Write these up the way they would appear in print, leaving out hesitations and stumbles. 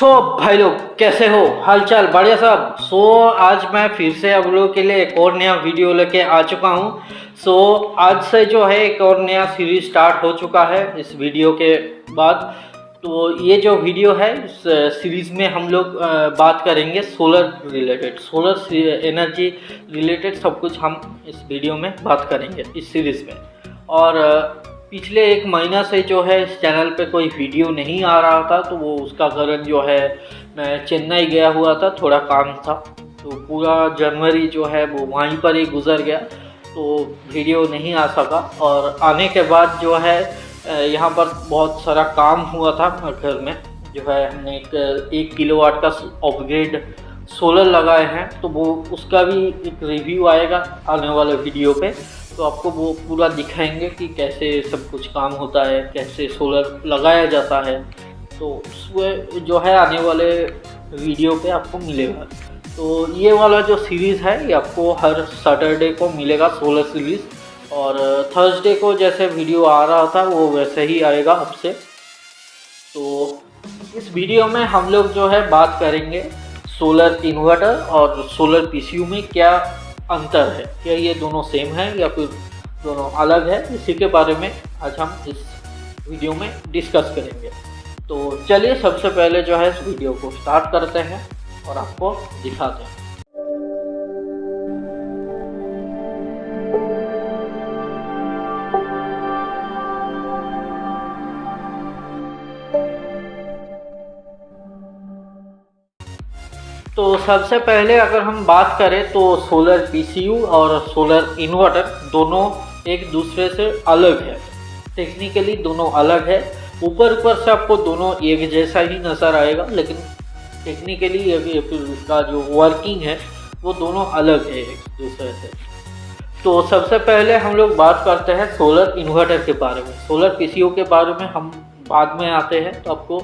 सो भाई लोग कैसे हो, हालचाल बढ़िया सब। आज मैं फिर से आप लोगों के लिए एक और नया वीडियो लेके आ चुका हूँ। आज से जो है एक और नया सीरीज स्टार्ट हो चुका है इस वीडियो के बाद। तो ये जो वीडियो है इस सीरीज में हम लोग बात करेंगे solar related, solar energy related सब कुछ हम इस वीडियो में बात करेंगे इस सीरीज में। और पिछले एक महीना से जो है इस चैनल पे कोई वीडियो नहीं आ रहा था, तो वो उसका कारण जो है मैं चेन्नई गया हुआ था, थोड़ा काम था, तो पूरा जनवरी जो है वो वहीं पर ही गुजर गया, तो वीडियो नहीं आ सका। और आने के बाद जो है यहाँ पर बहुत सारा काम हुआ था घर में, जो है हमने एक किलोवाट का अपग्रेड सोलर लगाए हैं, तो वो उसका भी एक रिव्यू आएगा आने वाले वीडियो पे। तो आपको वो पूरा दिखाएंगे कि कैसे सब कुछ काम होता है, कैसे सोलर लगाया जाता है, तो उसमें जो है आने वाले वीडियो पे आपको मिलेगा। तो ये वाला जो सीरीज़ है ये आपको हर सैटरडे को मिलेगा सोलर सीरीज़, और थर्सडे को जैसे वीडियो आ रहा था वो वैसे ही आएगा आपसे। तो इस वीडियो में हम लोग जो है बात करेंगे सोलर इन्वर्टर और सोलर पीसीयू में क्या अंतर है, क्या ये दोनों सेम है या फिर दोनों अलग है, इसी के बारे में आज हम इस वीडियो में डिस्कस करेंगे। तो चलिए सबसे पहले जो है इस वीडियो को स्टार्ट करते हैं और आपको दिखाते हैं। तो सबसे पहले अगर हम बात करें तो सोलर पीसीयू और सोलर इन्वर्टर दोनों एक दूसरे से अलग है, टेक्निकली दोनों अलग है। ऊपर से आपको दोनों एक जैसा ही नज़र आएगा, लेकिन टेक्निकली इसका जो वर्किंग है वो दोनों अलग है एक दूसरे से। तो सबसे पहले हम लोग बात करते हैं सोलर इन्वर्टर के बारे में। सोलर पीसीयू के बारे में हम बाद में आते हैं, तो आपको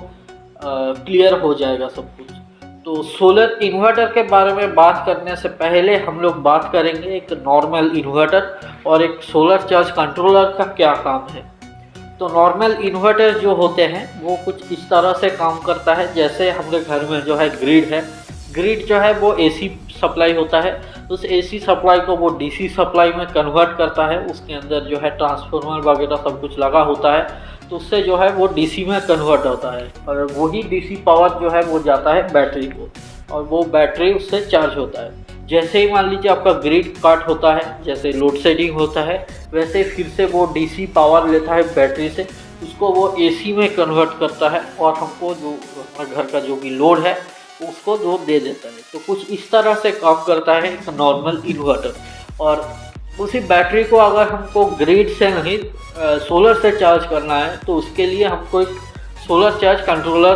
क्लियर हो जाएगा सब कुछ। तो सोलर इन्वर्टर के बारे में बात करने से पहले हम लोग बात करेंगे एक नॉर्मल इन्वर्टर और एक सोलर चार्ज कंट्रोलर का क्या काम है। तो नॉर्मल इन्वर्टर जो होते हैं वो कुछ इस तरह से काम करता है, जैसे हमारे घर में जो है ग्रिड है, ग्रिड जो है वो एसी सप्लाई होता है, उस एसी सप्लाई को वो डीसी सप्लाई में कन्वर्ट करता है। उसके अंदर जो है ट्रांसफार्मर वगैरह सब कुछ लगा होता है, तो उससे जो है वो डीसी में कन्वर्ट होता है, और वही डीसी पावर जो है वो जाता है बैटरी को, और वो बैटरी उससे चार्ज होता है। जैसे ही मान लीजिए आपका ग्रिड कट होता है, जैसे लोड शेडिंग होता है, वैसे फिर से वो डीसी पावर लेता है बैटरी से, उसको वो एसी में कन्वर्ट करता है, और हमको जो घर का जो भी लोड है उसको वो दे देता है। तो कुछ इस तरह से काम करता है एक नॉर्मल इन्वर्टर। और उसी बैटरी को अगर हमको ग्रिड से नहीं सोलर से चार्ज करना है, तो उसके लिए हमको एक सोलर चार्ज कंट्रोलर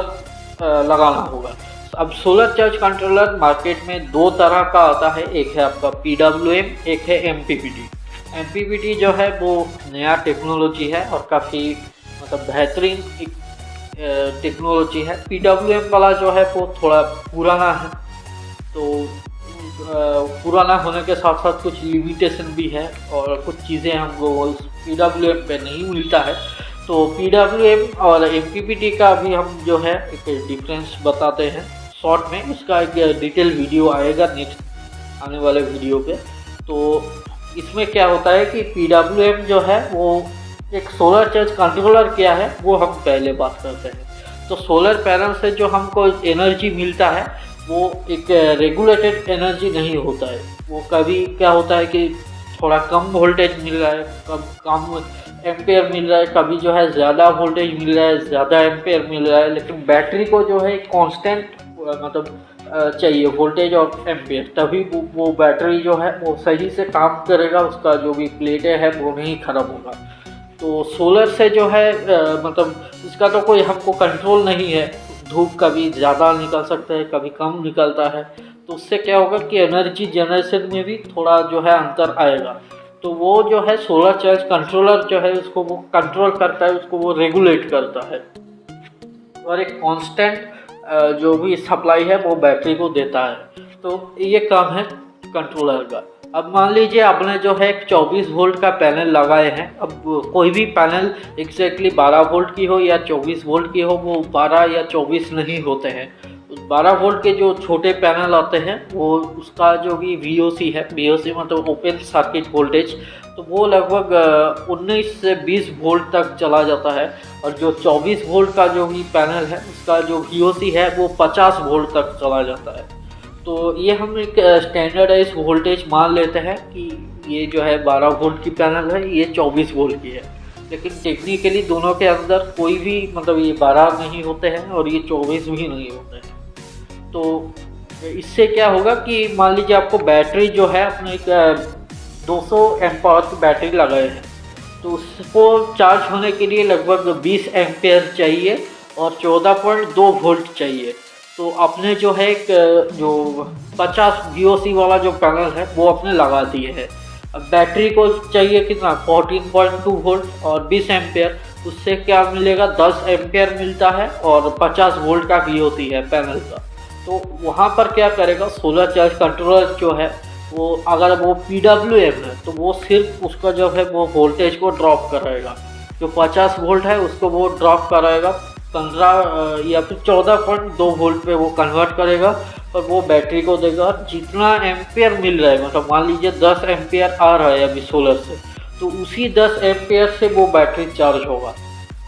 लगाना होगा। अब सोलर चार्ज कंट्रोलर मार्केट में दो तरह का आता है, एक है आपका PWM, एक है MPPT। MPPT जो है वो नया टेक्नोलॉजी है और काफ़ी मतलब बेहतरीन एक टेक्नोलॉजी है। PWM वाला जो है वो थोड़ा पुराना है, तो पुराना होने के साथ साथ कुछ लिमिटेशन भी है, और कुछ चीज़ें हमको PWM पे नहीं मिलता है। तो PWM और MPPT का भी हम जो है एक डिफरेंस बताते हैं शॉर्ट में, इसका एक डिटेल वीडियो आएगा नेक्स्ट आने वाले वीडियो पे। तो इसमें क्या होता है कि PWM जो है वो एक सोलर चार्ज कंट्रोलर क्या है वो हम पहले बात करते हैं। तो सोलर पैनल से जो हमको एनर्जी मिलता है वो एक रेगुलेटेड एनर्जी नहीं होता है। वो कभी क्या होता है कि थोड़ा कम वोल्टेज मिल रहा है, कम एम्पेयर मिल रहा है, कभी जो है ज़्यादा वोल्टेज मिल रहा है, ज़्यादा एम्पेयर मिल रहा है, लेकिन बैटरी को जो है कांस्टेंट मतलब चाहिए वोल्टेज और एम्पेयर, तभी वो बैटरी जो है वो सही से काम करेगा, उसका जो भी प्लेटें है वो नहीं ख़राब होगा। तो सोलर से जो है मतलब इसका तो कोई हमको कंट्रोल नहीं है, धूप कभी ज़्यादा निकल सकता है, कभी कम निकलता है, तो उससे क्या होगा कि एनर्जी जनरेशन में भी थोड़ा जो है अंतर आएगा। तो वो जो है सोलर चार्ज कंट्रोलर जो है उसको वो कंट्रोल करता है, उसको वो रेगुलेट करता है, और एक कांस्टेंट जो भी सप्लाई है वो बैटरी को देता है। तो ये काम है कंट्रोलर का। अब मान लीजिए आपने जो है 24 वोल्ट का पैनल लगाए हैं। अब कोई भी पैनल एग्जैक्टली 12 वोल्ट की हो या 24 वोल्ट की हो, वो 12 या 24 नहीं होते हैं। 12 वोल्ट के जो छोटे पैनल आते हैं वो उसका जो भी VOC है, VOC मतलब ओपन सर्किट वोल्टेज, तो वो लगभग 19 से 20 वोल्ट तक चला जाता है। और जो 24 वोल्ट का जो भी पैनल है उसका जो VOC है वो 50 वोल्ट तक चला जाता है। तो ये हम एक स्टैंडर्डाइज वोल्टेज मान लेते हैं कि ये जो है 12 वोल्ट की पैनल है, ये 24 वोल्ट की है। लेकिन टेक्निकली दोनों के अंदर कोई भी मतलब ये 12 नहीं होते हैं और ये 24 भी नहीं होते हैं। तो इससे क्या होगा कि मान लीजिए आपको बैटरी जो है अपने एक 200 एम्पावर की बैटरी लगाए हैं, तो उसको चार्ज होने के लिए लगभग 20 एम्पेयर चाहिए और 14.2 वोल्ट चाहिए। तो आपने जो है एक जो 50 VOC वाला जो पैनल है वो आपने लगा दिए है। अब बैटरी को चाहिए कितना 14.2 वोल्ट और 20 एम्पेयर, उससे क्या मिलेगा 10 एम्पेयर मिलता है और 50 वोल्ट का VOC है पैनल का। तो वहाँ पर क्या करेगा सोलर चार्ज कंट्रोलर जो है वो, अगर वो PWM है तो वो सिर्फ उसका जो है वो वोल्टेज को ड्रॉप कराएगा। जो 50 वोल्ट है उसको वो ड्रॉप कराएगा 15 या फिर 14.2 वोल्ट पे वो कन्वर्ट करेगा और वो बैटरी को देगा। जितना एम्पेयर मिल रहा है, मतलब मान लीजिए 10 एम्पेयर आ रहा है अभी सोलर से, तो उसी 10 एम्पेयर से वो बैटरी चार्ज होगा।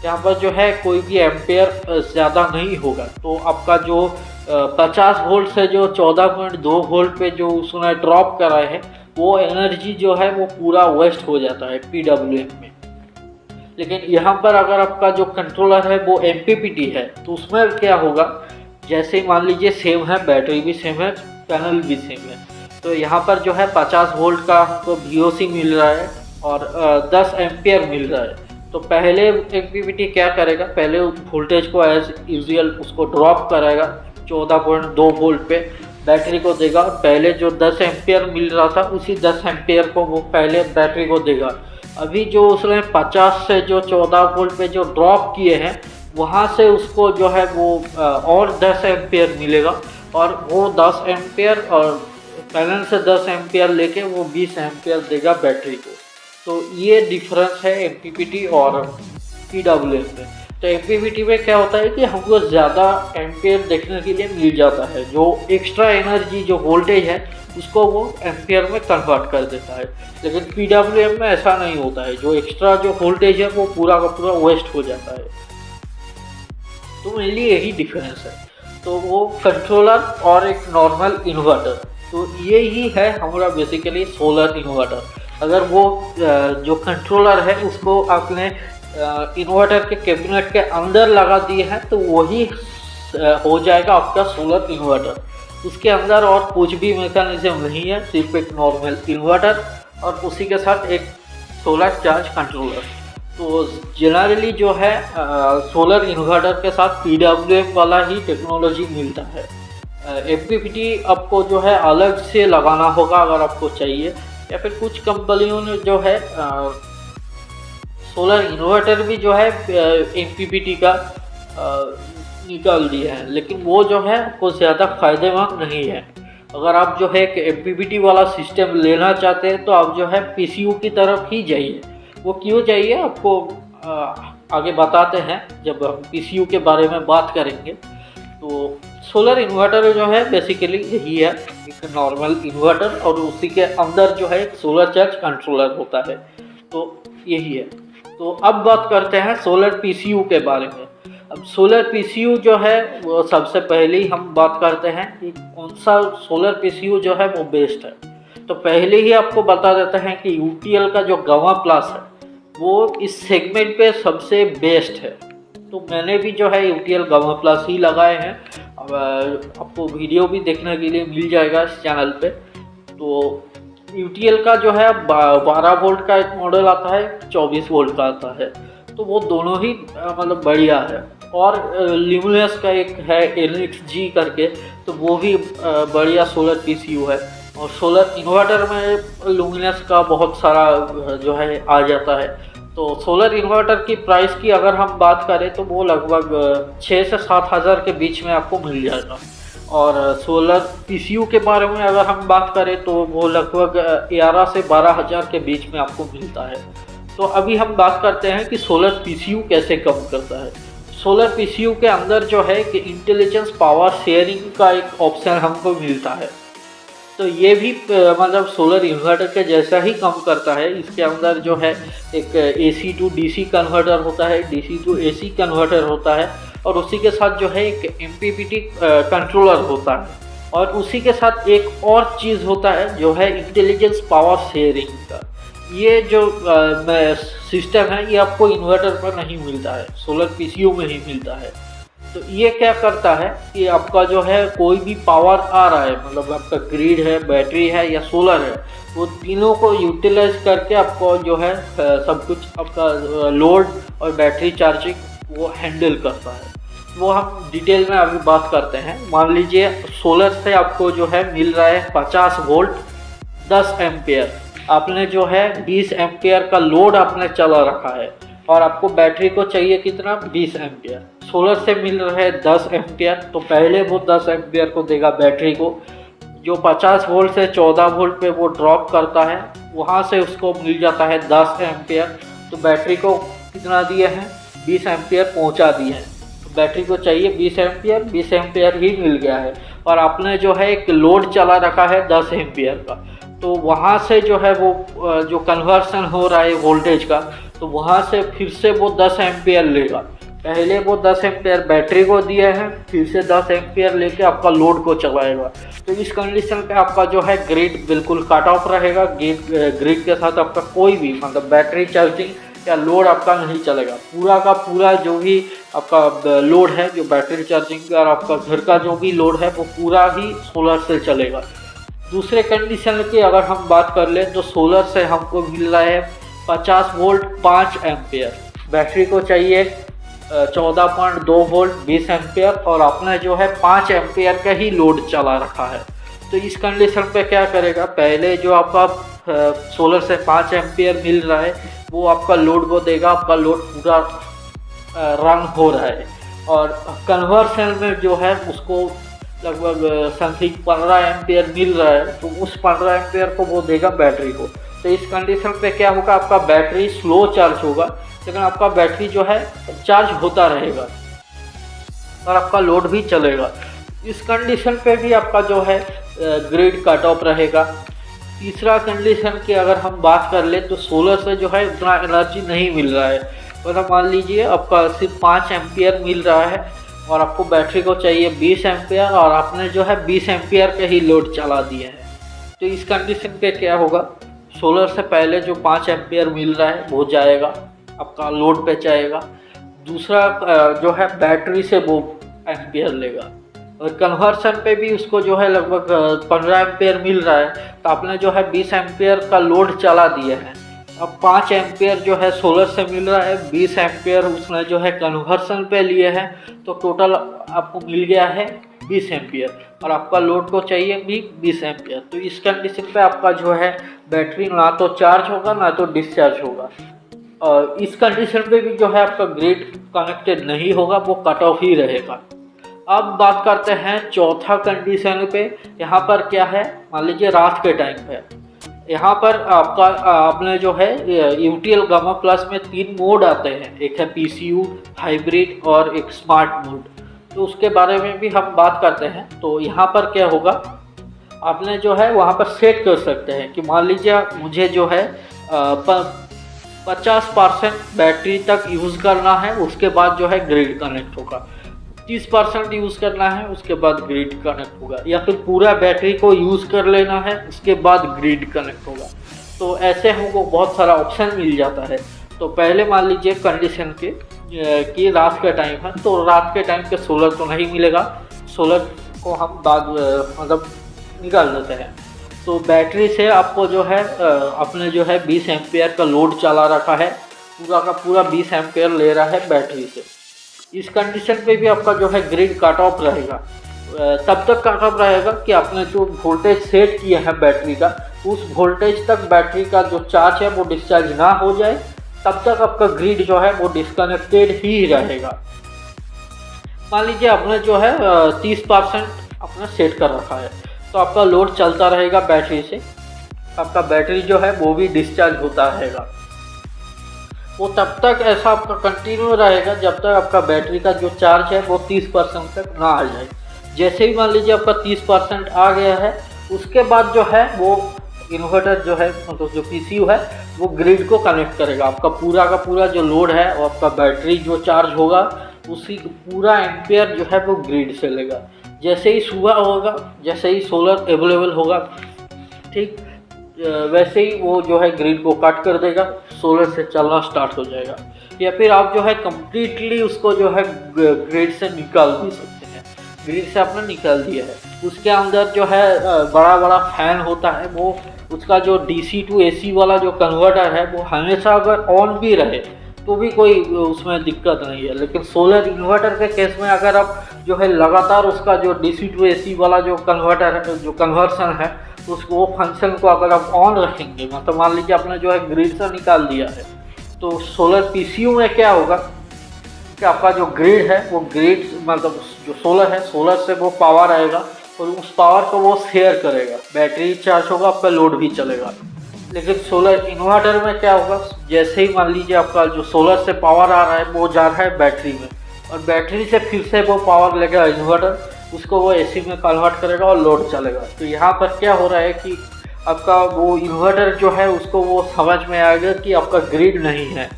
यहाँ पर जो है कोई भी एम्पेयर ज़्यादा नहीं होगा। तो आपका जो 50 वोल्ट से जो 14.2 वोल्ट पे जो उसने ड्रॉप कराए है वो एनर्जी जो है वो पूरा वेस्ट हो जाता है PWM में। लेकिन यहाँ पर अगर आपका जो कंट्रोलर है वो MPPT है तो उसमें क्या होगा, जैसे मान लीजिए सेम है, बैटरी भी सेम है, पैनल भी सेम है, तो यहाँ पर जो है 50 वोल्ट का हमको VOC मिल रहा है और 10 एम्पियर मिल रहा है। तो पहले MPPT क्या करेगा, पहले वोल्टेज को एज यूजुअल उसको ड्रॉप कराएगा 14.2 वोल्ट पे, बैटरी को देगा। पहले जो 10 एम्पियर मिल रहा था उसी 10 एम्पियर को वो पहले बैटरी को देगा। अभी जो उसने 50 से जो 14 वोल्ट पे जो ड्रॉप किए हैं वहाँ से उसको जो है वो और 10 एम्पियर मिलेगा और वो 10 एम्पियर और पैनल से 10 एम्पियर लेके वो 20 एम्पियर देगा बैटरी को। तो ये डिफरेंस है MPPT और PWM में। तो MPPT में क्या होता है कि हमको ज़्यादा एम्पियर देखने के लिए मिल जाता है, जो एक्स्ट्रा एनर्जी जो वोल्टेज है उसको वो एम्पियर में कन्वर्ट कर देता है। लेकिन PWM में ऐसा नहीं होता है, जो एक्स्ट्रा जो वोल्टेज है वो पूरा का पूरा वेस्ट हो जाता है। तो मेनली यही डिफरेंस है। तो वो कंट्रोलर और एक नॉर्मल इन्वर्टर, तो ये ही है हमारा बेसिकली सोलर इन्वर्टर। अगर वो जो कंट्रोलर है उसको आपने इन्वर्टर के कैबिनेट के अंदर लगा दिए हैं तो वही हो जाएगा आपका सोलर इन्वर्टर। उसके अंदर और कुछ भी मैकेनिज्म नहीं है, सिर्फ एक नॉर्मल इन्वर्टर और उसी के साथ एक सोलर चार्ज कंट्रोलर। तो जनरली जो है सोलर इन्वर्टर के साथ PWM वाला ही टेक्नोलॉजी मिलता है। MPPT आपको जो है अलग से लगाना होगा अगर आपको चाहिए, या फिर कुछ कंपनियों ने जो है सोलर इन्वर्टर भी जो है MPPT का निकाल दिया है, लेकिन वो जो है आपको ज़्यादा फ़ायदेमंद नहीं है। अगर आप जो है एक MPPT वाला सिस्टम लेना चाहते हैं तो आप जो है PCU की तरफ ही जाइए। वो क्यों चाहिए आपको आगे बताते हैं जब हम PCU के बारे में बात करेंगे। तो सोलर इन्वर्टर जो है बेसिकली यही है, एक नॉर्मल इन्वर्टर और उसी के अंदर जो है एक सोलर चार्ज कंट्रोलर होता है। तो यही है। तो अब बात करते हैं सोलर PCU के बारे में। अब सोलर PCU जो है वो सबसे पहले ही हम बात करते हैं कि कौन सा सोलर PCU जो है वो बेस्ट है। तो पहले ही आपको बता देते हैं कि UTL का जो गामा प्लस है वो इस सेगमेंट पे सबसे बेस्ट है। तो मैंने भी जो है UTL गामा प्लस ही लगाए हैं। अब आपको वीडियो भी देखने के लिए मिल जाएगा इस चैनल पे। तो UTL का जो है 12 वोल्ट का एक मॉडल आता है, 24 वोल्ट का आता है। तो वो दोनों ही मतलब बढ़िया है। और ल्यूमिनस का एक है NXG करके, तो वो भी बढ़िया सोलर PCU है। और सोलर इन्वर्टर में ल्यूमिनस का बहुत सारा जो है आ जाता है। तो सोलर इन्वर्टर की प्राइस की अगर हम बात करें तो वो लगभग 6 से 7 हज़ार के बीच में आपको मिल जाएगा। और सोलर PCU के बारे में अगर हम बात करें तो वो लगभग 11 से 12 हज़ार के बीच में आपको मिलता है। तो अभी हम बात करते हैं कि सोलर PCU कैसे कम करता है। सोलर पीसीयू के अंदर जो है कि इंटेलिजेंस पावर शेयरिंग का एक ऑप्शन हमको मिलता है। तो ये भी मतलब सोलर इन्वर्टर के जैसा ही काम करता है। इसके अंदर जो है एक AC टू DC कन्वर्टर होता है, DC टू AC कन्वर्टर होता है, और उसी के साथ जो है एक MPPT कंट्रोलर होता है, और उसी के साथ एक और चीज़ होता है जो है इंटेलिजेंस पावर शेयरिंग का। ये जो सिस्टम है ये आपको इन्वर्टर पर नहीं मिलता है, सोलर पीसीयू में ही मिलता है। तो ये क्या करता है कि आपका जो है कोई भी पावर आ रहा है, मतलब आपका ग्रिड है, बैटरी है या सोलर है, वो तीनों को यूटिलाइज करके आपको जो है सब कुछ आपका लोड और बैटरी चार्जिंग वो हैंडल करता है। वो हम डिटेल में अभी बात करते हैं। मान लीजिए सोलर से आपको जो है मिल रहा है 50 वोल्ट 10 एम्पियर, आपने जो है 20 एम्पियर का लोड आपने चला रखा है, और आपको बैटरी को चाहिए कितना 20 एम्पियर। सोलर से मिल रहा है 10 एम्पियर, तो पहले वो 10 एम्पियर को देगा बैटरी को, जो 50 वोल्ट से 14 वोल्ट पे वो ड्रॉप करता है, वहाँ से उसको मिल जाता है 10 एम्पियर। तो बैटरी को कितना दिए हैं 20 एम्पियर पहुँचा दिए हैं। तो बैटरी को चाहिए 20 एम्पियर ही मिल गया है, और आपने जो है एक लोड चला रखा है 10 एम्पियर का, तो वहाँ से जो है वो जो कन्वर्सन हो रहा है वोल्टेज का, तो वहाँ से फिर से वो 10 एम्पियर लेगा। पहले वो 10 एम्पियर बैटरी को दिए हैं, फिर से 10 एम्पियर लेके आपका लोड को चलाएगा। तो इस कंडीशन पे आपका जो है ग्रिड बिल्कुल कट ऑफ रहेगा। ग्रिड के साथ आपका कोई भी मतलब बैटरी चार्जिंग या लोड आपका नहीं चलेगा। पूरा का पूरा जो भी आपका लोड है, जो बैटरी चार्जिंग और आपका घर का जो भी लोड है, वो पूरा ही सोलर से चलेगा। दूसरे कंडीशन की अगर हम बात कर लें तो सोलर से हमको मिल रहा है 50 वोल्ट 5 एम्पियर, बैटरी को चाहिए 14.2 वोल्ट 20 एम्पियर, और आपने जो है 5 एम्पियर का ही लोड चला रखा है। तो इस कंडीशन पे क्या करेगा, पहले जो आपका सोलर से 5 एम्पियर मिल रहा है वो आपका लोड को देगा, आपका लोड पूरा रन हो रहा है, और कन्वर्सन में जो है उसको लगभग समथिंग 15 एम्पियर मिल रहा है, तो उस 15 एम्पियर को वो देगा बैटरी को। तो इस कंडीशन पे क्या होगा, आपका बैटरी स्लो चार्ज होगा, लेकिन आपका बैटरी जो है चार्ज होता रहेगा और आपका लोड भी चलेगा। इस कंडीशन पे भी आपका जो है ग्रिड कट ऑफ रहेगा। तीसरा कंडीशन की अगर हम बात कर ले तो सोलर से जो है उतना एनर्जी नहीं मिल रहा है, मतलब मान लीजिए आपका सिर्फ 5 एम्पियर मिल रहा है और आपको बैटरी को चाहिए 20 एम्पियर, और आपने जो है 20 एम्पियर के ही लोड चला दिए हैं। तो इस कंडीशन पे क्या होगा, सोलर से पहले जो 5 एम्पियर मिल रहा है वो जाएगा, आपका लोड पे जाएगा। दूसरा जो है बैटरी से वो एम्पियर लेगा, और कन्वर्सन पे भी उसको जो है लगभग 15 एम्पियर मिल रहा है, तो आपने जो है 20 एम्पियर का लोड चला दिया है। अब 5 एम्पियर जो है सोलर से मिल रहा है, 20 एम्पियर उसने जो है कन्वर्सन पे लिए हैं, तो टोटल आपको मिल गया है 20 एम्पियर, और आपका लोड को चाहिए भी 20 एम्पियर। तो इस कंडीशन पे आपका जो है बैटरी ना तो चार्ज होगा ना तो डिस्चार्ज होगा, और इस कंडीशन पे भी जो है आपका ग्रिड कनेक्टेड नहीं होगा, वो कट ऑफ ही रहेगा। अब बात करते हैं चौथा कंडीशन पे। यहाँ पर क्या है, मान लीजिए रात के टाइम पे यहाँ पर आपका आपने जो है यूटीएल गामा प्लस में 3 मोड आते हैं, एक है पीसीयू, हाइब्रिड और एक स्मार्ट मोड। तो उसके बारे में भी हम बात करते हैं। तो यहाँ पर क्या होगा, आपने जो है वहाँ पर सेट कर सकते हैं कि मान लीजिए मुझे जो है 50% बैटरी तक यूज़ करना है, उसके बाद जो है ग्रिड कनेक्ट होगा। 30% यूज़ करना है, उसके बाद ग्रिड कनेक्ट होगा, या फिर पूरा बैटरी को यूज़ कर लेना है, उसके बाद ग्रिड कनेक्ट होगा। तो ऐसे हमको बहुत सारा ऑप्शन मिल जाता है। तो पहले मान लीजिए कंडीशन के कि रात का टाइम है, तो रात के टाइम पे सोलर तो नहीं मिलेगा, सोलर को हम बाद मतलब निकाल देते हैं। तो बैटरी से आपको जो है अपने जो है 20 एम्पियर का लोड चला रखा है, पूरा का पूरा 20 एम्पियर ले रहा है बैटरी से। इस कंडीशन पे भी आपका जो है ग्रिड कट ऑफ रहेगा। तब तक कट ऑफ रहेगा कि आपने जो वोल्टेज सेट किया है बैटरी का, उस वोल्टेज तक बैटरी का जो चार्ज है वो डिस्चार्ज ना हो जाए, तब तक आपका ग्रिड जो है वो डिस्कनेक्टेड ही रहेगा। मान लीजिए आपने जो है 30% अपना सेट कर रखा है, तो आपका लोड चलता रहेगा बैटरी से, आपका बैटरी जो है वो भी डिस्चार्ज होता रहेगा। वो तब तक ऐसा आपका कंटिन्यू रहेगा जब तक आपका बैटरी का जो चार्ज है वो 30% तक ना आ जाए। जैसे ही मान लीजिए आपका 30% आ गया है, उसके बाद जो है वो इन्वर्टर जो है, मतलब जो पीसीयू है, वो ग्रिड को कनेक्ट करेगा। आपका पूरा का पूरा जो लोड है और आपका बैटरी जो चार्ज होगा, उसी पूरा एम्पेयर जो है वो ग्रिड से लेगा। जैसे ही सुबह होगा, जैसे ही सोलर अवेलेबल होगा, ठीक वैसे ही वो जो है ग्रिड को कट कर देगा, सोलर से चलना स्टार्ट हो जाएगा। या फिर आप जो है कम्प्लीटली उसको जो है ग्रिड से निकाल भी सकते हैं। ग्रिड से आपने निकाल दिया है, उसके अंदर जो है बड़ा बड़ा फैन होता है, वो उसका जो DC टू AC वाला जो कन्वर्टर है वो हमेशा अगर ऑन भी रहे तो भी कोई उसमें दिक्कत नहीं है। लेकिन सोलर इन्वर्टर के केस में अगर आप जो है लगातार उसका जो DC टू AC वाला जो कन्वर्टर है, जो कन्वर्सन है, उसको वो फंक्शन को अगर आप ऑन रखेंगे, मतलब मान लीजिए आपने जो है ग्रिड से निकाल दिया है, तो सोलर PCU में क्या होगा कि आपका जो ग्रिड है वो ग्रिड मतलब जो सोलर है, सोलर से वो पावर आएगा और उस पावर को वो शेयर करेगा। बैटरी चार्ज होगा, आपका लोड भी चलेगा। लेकिन सोलर इन्वर्टर में क्या होगा, जैसे ही मान लीजिए आपका जो सोलर से पावर आ रहा है वो जा रहा है बैटरी में, और बैटरी से फिर से वो पावर लेगा इन्वर्टर, उसको वो AC में कन्वर्ट करेगा और लोड चलेगा। तो यहाँ पर क्या हो रहा है कि आपका वो इन्वर्टर जो है उसको वो समझ में आएगा कि आपका ग्रिड नहीं है,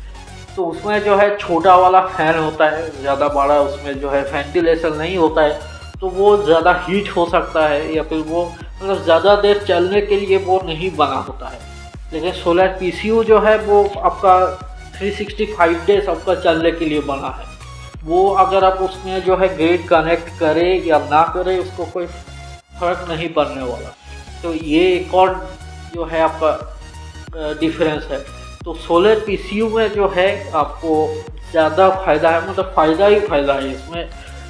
तो उसमें जो है छोटा वाला फैन होता है, ज़्यादा बड़ा उसमें जो है वेंटिलेशन नहीं होता है, तो वो ज़्यादा हीट हो सकता है, या फिर वो मतलब ज़्यादा देर चलने के लिए वो नहीं बना होता है। लेकिन सोलर PCU जो है वो आपका 365 डेज आपका चलने के लिए बना है। वो अगर आप उसमें जो है ग्रिड कनेक्ट करें या ना करें, उसको कोई फर्क नहीं पड़ने वाला। तो ये एक और जो है आपका डिफरेंस है। तो सोलर PCU में जो है आपको ज़्यादा फ़ायदा है, मतलब फ़ायदा ही फ़ायदा है, इसमें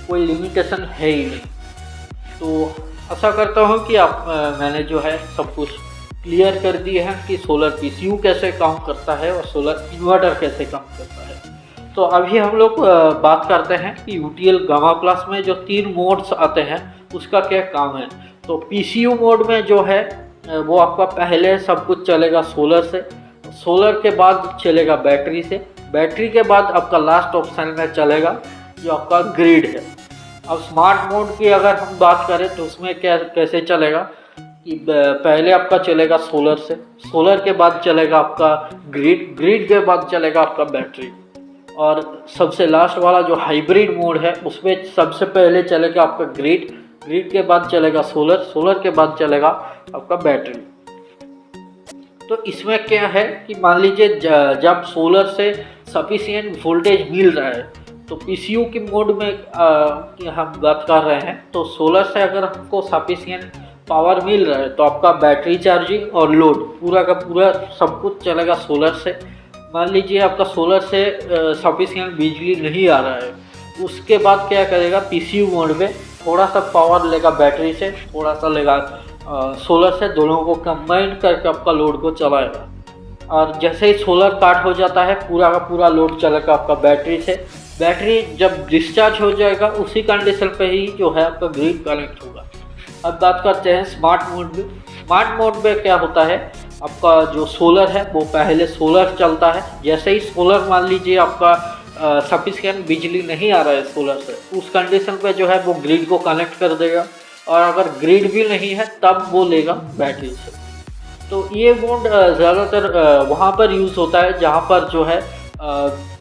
कोई लिमिटेशन है ही नहीं। तो आशा करता हूँ कि मैंने जो है सब कुछ क्लियर कर दिए हैं कि सोलर PCU कैसे काम करता है और सोलर इन्वर्टर कैसे काम करता है। तो अभी हम लोग बात करते हैं कि UTL गामा प्लस में जो 3 मोड्स आते हैं उसका क्या काम है। तो PCU मोड में जो है वो आपका पहले सब कुछ चलेगा सोलर से, सोलर के बाद चलेगा बैटरी से, बैटरी के बाद आपका लास्ट ऑप्शन में चलेगा जो आपका ग्रिड है। अब स्मार्ट मोड की अगर हम बात करें तो उसमें कैसे चलेगा कि पहले आपका चलेगा सोलर से, सोलर के बाद चलेगा आपका ग्रिड, ग्रिड के बाद चलेगा आपका बैटरी, और सबसे लास्ट वाला जो हाइब्रिड मोड है उसमें सबसे पहले चलेगा आपका ग्रिड, ग्रिड के बाद चलेगा सोलर, सोलर के बाद चलेगा आपका बैटरी। तो इसमें क्या है कि मान लीजिए जब सोलर से सफिशिएंट वोल्टेज मिल रहा है, तो PCU की मोड में की हम बात कर रहे हैं, तो सोलर से अगर हमको सफिशिएंट पावर मिल रहा है तो आपका बैटरी चार्जिंग और लोड पूरा का पूरा सब कुछ चलेगा सोलर से। मान लीजिए आपका सोलर से सफिशिएंट बिजली नहीं आ रहा है, उसके बाद क्या करेगा, PCU मोड में थोड़ा सा पावर लेगा बैटरी से, थोड़ा सा लेगा सोलर से, दोनों को कंबाइन करके आपका लोड को चलाएगा। और जैसे ही सोलर काट हो जाता है, पूरा का पूरा लोड चलेगा आपका बैटरी से। बैटरी जब डिस्चार्ज हो जाएगा उसी कंडीशन पे ही जो है आपका ग्रिड कनेक्ट होगा। अब बात करते हैं स्मार्ट मोड में। स्मार्ट मोड में क्या होता है, आपका जो सोलर है वो पहले सोलर चलता है। जैसे ही सोलर मान लीजिए आपका सफिशिएंट बिजली नहीं आ रहा है सोलर से, उस कंडीशन पे जो है वो ग्रिड को कनेक्ट कर देगा, और अगर ग्रिड भी नहीं है तब वो लेगा बैटरी से। तो ये मोड ज़्यादातर वहाँ पर यूज़ होता है जहाँ पर जो है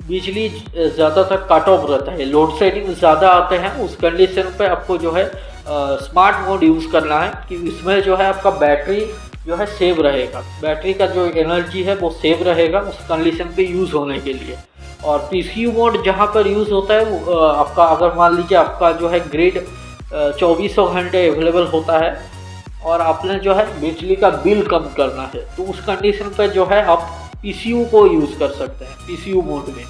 बिजली ज़्यादातर कट ऑफ रहता है, लोड शेडिंग ज़्यादा आते हैं। उस कंडीशन पे आपको जो है स्मार्ट मोड यूज़ करना है कि इसमें जो है आपका बैटरी जो है सेव रहेगा, बैटरी का जो एनर्जी है वो सेव रहेगा उस कंडीशन पे यूज़ होने के लिए। और PCU मोड जहाँ पर यूज़ होता है वो आपका, अगर मान लीजिए आपका जो है ग्रिड 2400 घंटे अवेलेबल होता है और आपने जो है बिजली का बिल कम करना है, तो उस कंडीशन पर जो है आप PCU को यूज़ कर सकते हैं। PCU मोड में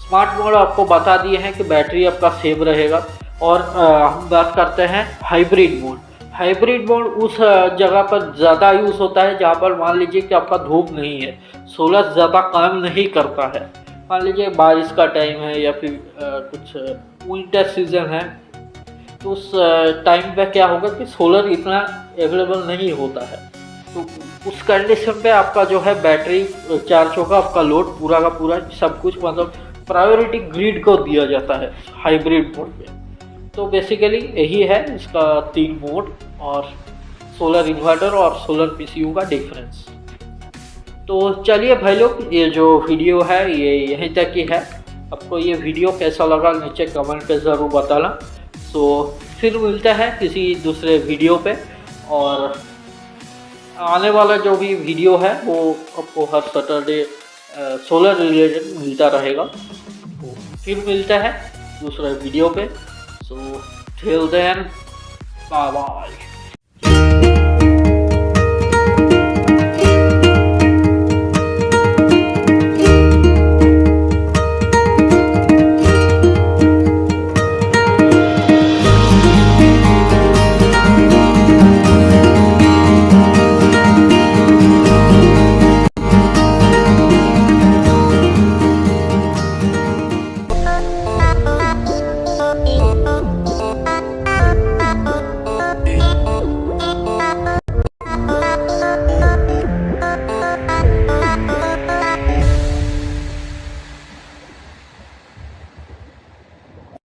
स्मार्ट मोड आपको बता दिए हैं कि बैटरी आपका सेव रहेगा। और हम बात करते हैं हाइब्रिड मोड। हाइब्रिड मोड उस जगह पर ज़्यादा यूज़ होता है जहाँ पर मान लीजिए कि आपका धूप नहीं है, सोलर ज़्यादा काम नहीं करता है। मान लीजिए बारिश का टाइम है या फिर कुछ विंटर सीजन है, तो उस टाइम पे क्या होगा कि सोलर इतना अवेलेबल नहीं होता है, तो उस कंडीशन पे आपका जो है बैटरी चार्ज होगा, आपका लोड पूरा का पूरा सब कुछ, मतलब प्रायोरिटी ग्रिड को दिया जाता है हाइब्रिड मोड में। तो बेसिकली यही है इसका 3 मोड और सोलर इन्वर्टर और सोलर पीसीयू का डिफरेंस। तो चलिए भाई लोग, ये जो वीडियो है ये यहीं तक ही है। आपको ये वीडियो कैसा लगा नीचे कमेंट पे ज़रूर बताना। तो फिर मिलते हैं किसी दूसरे वीडियो पे, और आने वाला जो भी वीडियो है वो आपको हर सैटरडे सोलर रिलेटेड मिलता रहेगा। तो फिर मिलता है दूसरे वीडियो पे। So till then, bye bye.